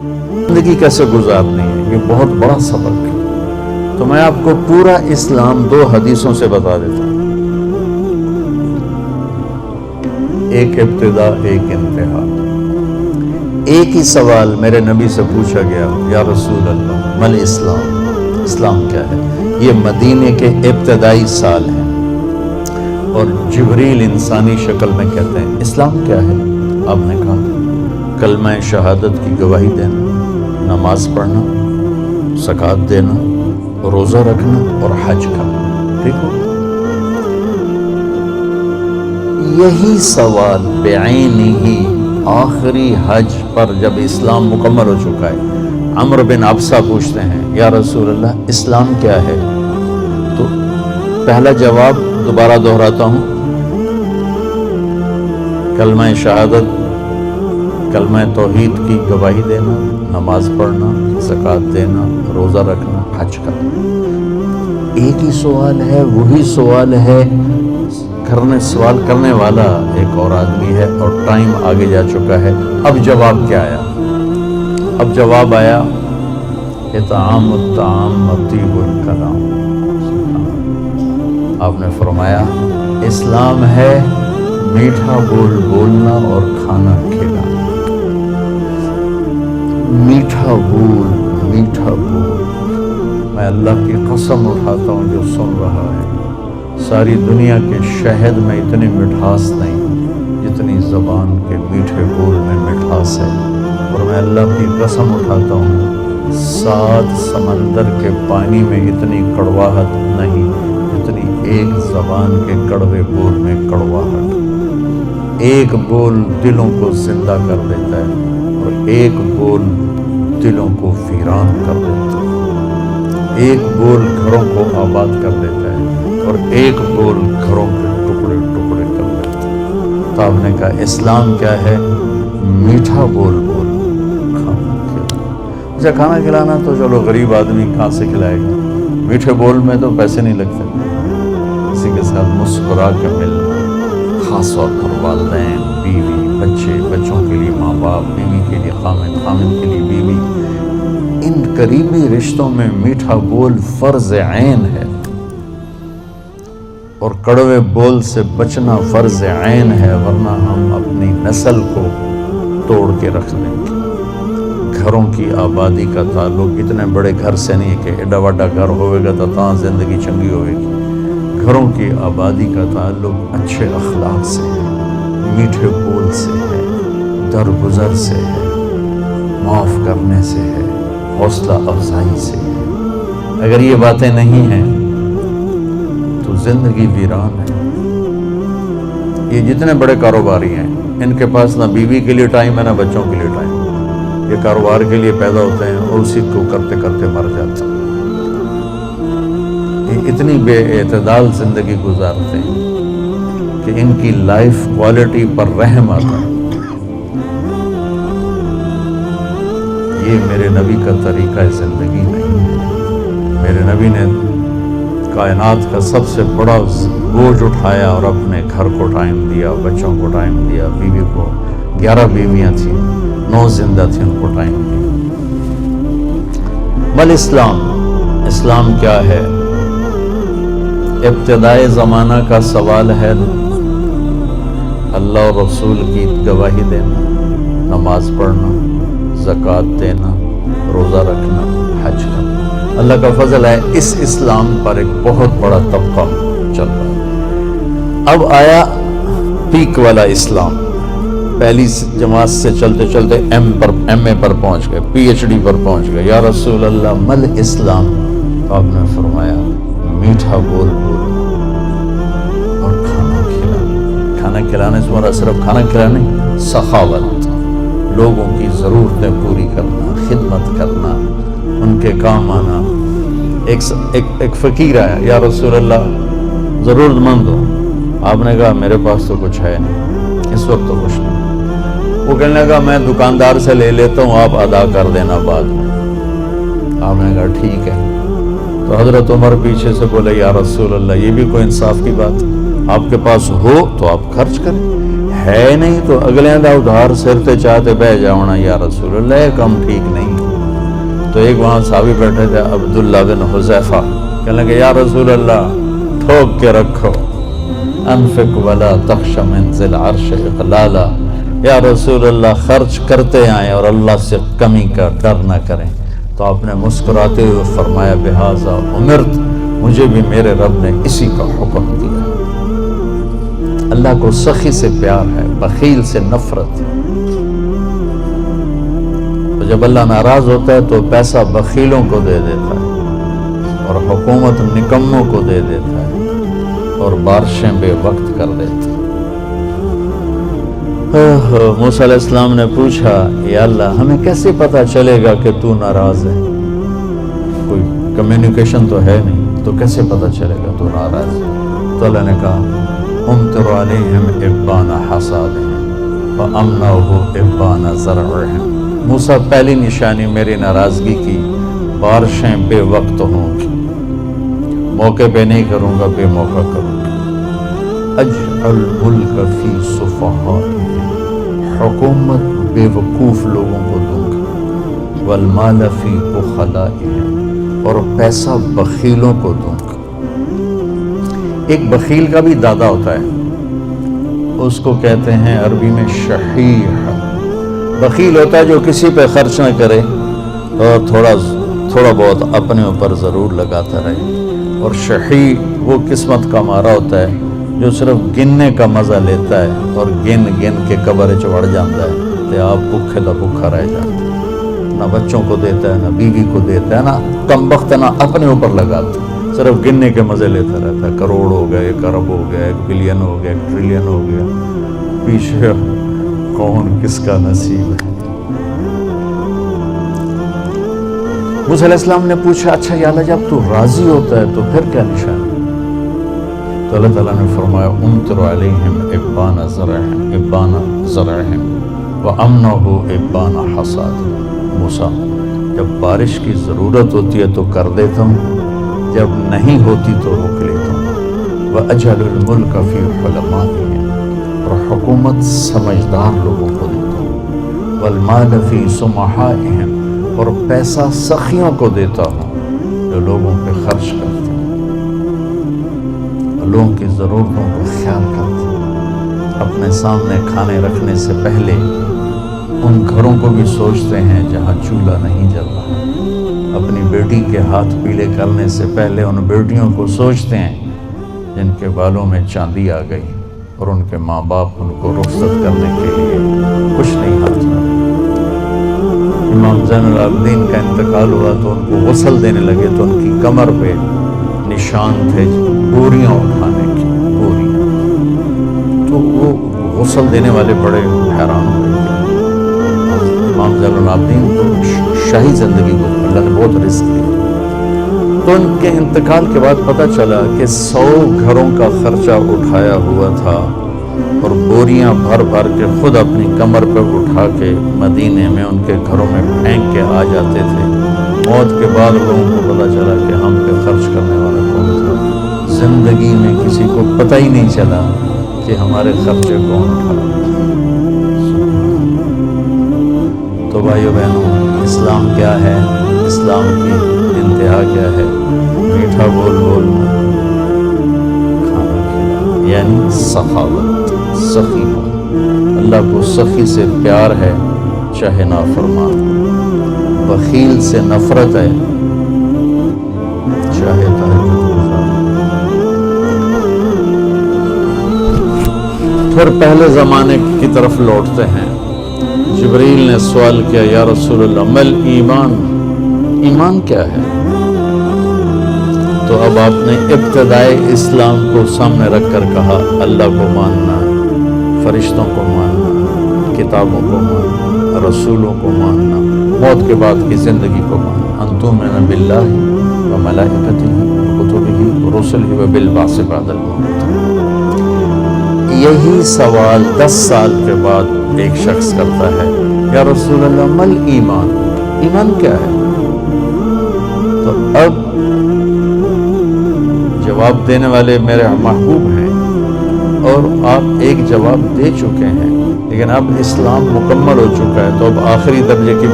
زندگی کیسے گزارنی ہے، یہ بہت بڑا سبق ہے۔ تو میں آپ کو پورا اسلام 2 حدیثوں سے بتا دیتا ہوں، ایک ابتدا ایک انتہا۔ ایک ہی سوال میرے نبی سے پوچھا گیا، یا رسول اللہ مل اسلام، اسلام کیا ہے؟ یہ مدینے کے ابتدائی سال ہیں اور جبریل انسانی شکل میں کہتے ہیں اسلام کیا ہے؟ آپ نے کہا کلمہ شہادت کی گواہی دینا، نماز پڑھنا، زکوٰۃ دینا، روزہ رکھنا اور حج کرنا، ٹھیک ہو؟ یہی سوال بعینہ آخری حج پر جب اسلام مکمل ہو چکا ہے، عمرو بن ابسہ پوچھتے ہیں یا رسول اللہ اسلام کیا ہے؟ تو پہلا جواب دوبارہ دہراتا ہوں، کلمہ شہادت، کلمہ توحید کی گواہی دینا، نماز پڑھنا، زکوٰۃ دینا، روزہ رکھنا، حج کرنا۔ ایک ہی سوال ہے، وہی سوال ہے، سوال کرنے والا ایک اور آدمی ہے اور ٹائم آگے جا چکا ہے۔ اب جواب کیا آیا؟ اب جواب آیا اطعام الطعام وطیب الکلام۔ آپ نے فرمایا اسلام ہے میٹھا بول بولنا اور کھانا کھلانا۔ میٹھا بول، میٹھا بول۔ میں اللہ کی قسم اٹھاتا ہوں جو سن رہا ہے، ساری دنیا کے شہد میں اتنی مٹھاس نہیں جتنی زبان کے میٹھے بول میں مٹھاس ہے، اور میں اللہ کی قسم اٹھاتا ہوں 7 سمندر کے پانی میں اتنی کڑواہٹ نہیں جتنی ایک زبان کے کڑوے بول میں کڑواہٹ۔ ایک بول دلوں کو زندہ کر دیتا ہے اور ایک بول دلوں کو ویران کر دیتا ہے۔ ایک بول گھروں کو آباد کر دیتا ہے اور ایک بول گھروں کے ٹکڑے ٹکڑے کر دیتا ہے۔ تو آپ نے کہا اسلام کیا ہے؟ میٹھا بول بول، کھانا کھلانا۔ اچھا کھانا کھلانا تو چلو غریب آدمی کہاں سے کھلائے گا، میٹھے بول میں تو پیسے نہیں لگتے۔ کسی کے ساتھ مسکرا کے ملنا، خاص طور پر والدین، بیوی، بچے، بچوں کے لیے ماں باپ، بیوی کے لیے خامد، خامد کے لیے بیوی، ان قریبی رشتوں میں میٹھا بول فرض عین ہے، اور کڑوے بول سے بچنا فرض عین ہے، ورنہ ہم اپنی نسل کو توڑ کے رکھ لیں گے۔ گھروں کی آبادی کا تعلق اتنے بڑے گھر سے نہیں کہ ایڈا وڈا گھر ہوئے گا تو تاں زندگی چنگی ہوئے گی۔ گھروں کی آبادی کا تعلق اچھے اخلاق سے ہے، میٹھے بول سے ہے، درگزر سے ہے، معاف کرنے سے ہے، حوصلہ افزائی سے ہے۔ اگر یہ باتیں نہیں ہیں تو زندگی ویران ہے۔ یہ جتنے بڑے کاروباری ہیں ان کے پاس نہ بیوی کے لیے ٹائم ہے نہ بچوں کے لیے ٹائم ہے۔ یہ کاروبار کے لیے پیدا ہوتے ہیں اور اسی کو کرتے کرتے مر جاتے ہیں۔ یہ اتنی بے اعتدال زندگی گزارتے ہیں کہ ان کی لائف کوالٹی پر رحم آتا ہے۔ یہ میرے نبی کا طریقہ زندگی نہیں ہے۔ میرے نبی نے کائنات کا سب سے بڑا بوجھ اٹھایا اور اپنے گھر کو ٹائم دیا، بچوں کو ٹائم دیا، بیوی کو 11 بیویاں تھیں، 9 زندہ تھیں، ان کو ٹائم دیا۔ بل اسلام، اسلام کیا ہے؟ ابتدائے زمانہ کا سوال ہے، اللہ اور رسول کی گواہی دینا، نماز پڑھنا، زکوٰۃ دینا، روزہ رکھنا، حج کرنا۔ اللہ کا فضل ہے اس اسلام پر ایک بہت بڑا طبقہ چل رہا ہے۔ اب آیا پیک والا اسلام، پہلی جماعت سے چلتے چلتے ایم اے پر پہنچ گئے، پی ایچ ڈی پر پہنچ گئے۔ یا رسول اللہ مل اسلام؟ تو آپ نے فرمایا میٹھا بول بول اور کھانا کھلانا۔ کھانا کھلانے سے مراد صرف کھانا کھلانے، سخاوت، لوگوں کی ضرورتیں پوری کرنا، خدمت کرنا، ان کے کام آنا۔ ایک فقیر آیا، یا رسول اللہ ضرورت مند ہو۔ آپ نے کہا میرے پاس تو کچھ ہے نہیں، اس وقت تو کچھ نہیں۔ وہ کہنے لگا میں دکاندار سے لے لیتا ہوں، آپ ادا کر دینا بعد میں۔ آپ نے کہا ٹھیک ہے۔ تو حضرت عمر پیچھے سے بولے یا رسول اللہ یہ بھی کوئی انصاف کی بات، آپ کے پاس ہو تو آپ خرچ کریں، ہے نہیں تو اگلے دا ادھار سر تے چاہتے بہ جاؤنا یا رسول اللہ، یہ کم ٹھیک نہیں۔ تو ایک وہاں صحابی بیٹھے تھے عبداللہ بن حذیفہ، کہنے لگے یا رسول اللہ ٹھوک کے رکھو، انفق ولا تخش من ذی العرش اقلالا، یا رسول اللہ خرچ کرتے آئیں اور اللہ سے کمی کا ڈر نہ کریں۔ تو آپ نے مسکراتے ہوئے فرمایا بہذا امرت، مجھے بھی میرے رب نے اسی کا حکم دیا۔ اللہ کو سخی سے پیار ہے، بخیل سے نفرت۔ تو جب اللہ ناراض ہوتا ہے تو پیسہ بخیلوں کو دے دیتا ہے اور حکومت نکموں کو دے دیتا ہے اور بارشیں بے وقت کر دیتا ہے۔ موسیٰ علیہ السلام نے پوچھا یا اللہ ہمیں کیسے پتا چلے گا کہ تو ناراض ہے؟ کوئی کمیونیکیشن تو ہے نہیں، تو کیسے پتا چلے گا تو ناراض ہے؟ تو اللہ نے کہا امطر علیہم ابان حصادہم وامنعہ ابان زرعہم، موسیٰ پہلی نشانی میری ناراضگی کی بارشیں بے وقت ہوں گی، موقع پہ نہیں کروں گا، بے موقع کروں گا۔ اجعل ملک فی صفحائہم، حکومت بے وقوف لوگوں کو دوں گا، والمال فی بخلائہم، اور پیسہ بخیلوں کو دوں گا۔ ایک بخیل کا بھی دادا ہوتا ہے، اس کو کہتے ہیں عربی میں شحیح۔ بخیل ہوتا ہے جو کسی پہ خرچ نہ کرے اور تھوڑا بہت اپنے اوپر ضرور لگاتا رہے، اور شحیح وہ قسمت کا مارا ہوتا ہے جو صرف گننے کا مزہ لیتا ہے اور گن کے قبر چڑھ جاتا ہے کہ آپ بھوکے دا بھوکا رہ جاتے ہیں، نہ بچوں کو دیتا ہے نہ بیوی کو دیتا ہے، نہ کم وقت نہ اپنے اوپر لگاتا ہے، صرف گننے کے مزے لیتا رہتا ہے۔ کروڑ ہو گیا، 1 ارب ہو گیا، 1 بلین ہو گیا، 1 ٹریلین ہو گیا، پیچھے کون کس کا نصیب ہے۔ موسیٰ علیہ السلام نے پوچھا اچھا یا اللہ جب تو راضی ہوتا ہے تو پھر کیا نشانی؟ تو اللہ تعالیٰ نے فرمایا امطر علیہم ابان زرعہم وامنعہ ابان حصادہم۔ موسیٰ جب بارش کی ضرورت ہوتی ہے تو کر دیتا ہوں، جب نہیں ہوتی تو روک لیتا ہوں۔ وَأَجْعَلُ الْمُلْكَ فِي حُلَمَائِهِمْ، اور حکومت سمجھدار لوگوں کو دیتا ہوں۔ وَالْمَالَ فِي سُمَحَائِهِمْ، اور پیسہ سخیوں کو دیتا ہوں جو لوگوں پہ خرچ کرتے ہیں، لوگوں کی ضرورتوں کو خیال کرتے ہیں، اپنے سامنے کھانے رکھنے سے پہلے ان گھروں کو بھی سوچتے ہیں جہاں چولہا نہیں جل رہا، اپنی بیٹی کے ہاتھ پیلے کرنے سے پہلے ان بیٹیوں کو سوچتے ہیں جن کے بالوں میں چاندی آ گئی اور ان کے ماں باپ ان کو رخصت کرنے کے لیے کچھ نہیں ہاتھ میں۔ امام زین العابدین کا انتقال ہوا تو ان کو غسل دینے لگے تو ان کی کمر پہ نشان تھے بوریاں اٹھانے کی، بوریاں۔ تو وہ غسل دینے والے بڑے حیران ہو گئے۔ امام زین العابدین تو شاہی زندگی گزاری، اللہ نے بہت رزق دیا۔ تو ان کے انتقال کے بعد پتہ چلا کہ 100 گھروں کا خرچہ اٹھایا ہوا تھا اور بوریاں بھر بھر کے خود اپنی کمر پہ اٹھا کے مدینے میں ان کے گھروں میں پھینک کے آ جاتے تھے۔ موت کے بعد لوگوں کو پتہ چلا کہ ہم پہ خرچ کرنے والا کون تھا، زندگی میں کسی کو پتہ ہی نہیں چلا کہ ہمارے خرچے کون اٹھا۔ تو بھائیو بہنوں، اسلام کیا ہے؟ اسلام کی انتہا کیا ہے؟ میٹھا بول بول کھانا کھلا، یعنی سخاوت، سخی ہو۔ اللہ کو سخی سے پیار ہے چاہے نافرمان، بخیل سے نفرت ہے چاہے تہجد گزار۔ پھر پہلے زمانے کی طرف لوٹتے ہیں۔ جبریل نے سوال کیا یا رسول اللہ مل ایمان، ایمان کیا ہے؟ تو اب آپ نے ابتدائے اسلام کو سامنے رکھ کر کہا اللہ کو ماننا، فرشتوں کو ماننا، کتابوں کو ماننا، رسولوں کو ماننا، موت کے بعد کی زندگی کو ماننا، ان تؤمن باللہ وملائکتہ وکتبہ ورسلہ وبالبعث بعد الموت۔ یہی سوال 10 سال کے بعد ایک شخص کرتا ہے یا رسول اللہ مل ایمان، ایمان کیا ہے؟ تو اب جواب دینے والے میرے محبوب ہیں اور آپ ایک جواب دے چکے ہیں، لیکن اب اسلام مکمل ہو چکا ہے، تو اب آخری درجے کی